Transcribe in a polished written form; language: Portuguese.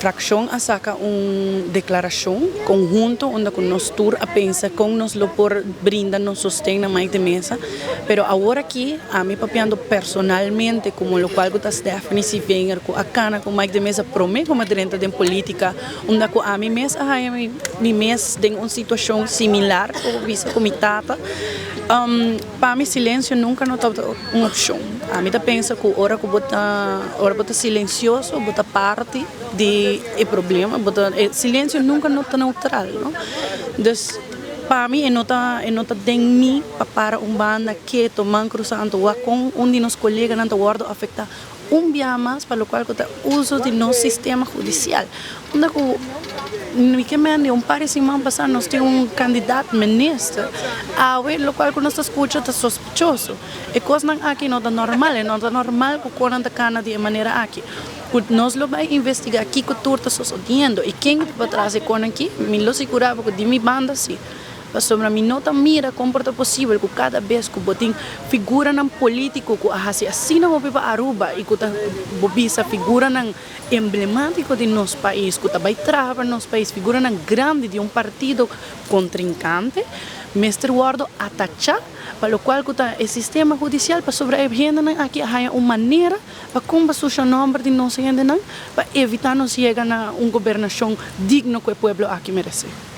fracción saca una declaración conjunto onde nos tur a pensar con nos lo por brinda nos sostén mais de mesa, pero agora aqui a mim papiando personalmente como lo qual que Stephanie se vem com a cana com mais de mesa pro mim como dirigente de política, onde a mim mesa mi mês tem uma situação similar como visa com minha tata. Para mim silêncio nunca não está uma opção. A mim pensa que hora que bota silencioso, bota parte de problema, silêncio nunca não está neutral, não? Então, para mim, não tem mim para banda que tomam cruzando com um de nossos colegas não guarda afetar dia mais para o qual que uso de nosso sistema judicial. Onde que par de semanas passar nós temos candidato ministro, o qual que nós escuta está sospechoso. E coisa aqui não é normal, que quando está cana de maneira aqui. Nós lo vai investigar aqui que tudo está sucedendo e quem está atrás de quando aqui, me lo segurava que de minha banda sim. Sobre mim não mira como é possível que cada vez que botem figura num político que assim não vai para Aruba e que essa figura num emblemático de nosso país que vai trabalhar nosso país figura num grande de partido contrincante, mestre guardo atacar para o qual o sistema judicial para sobreviver aqui há uma maneira para como o nome de nossa gente para evitar nos chegar a uma governação digna que o povo aqui merece.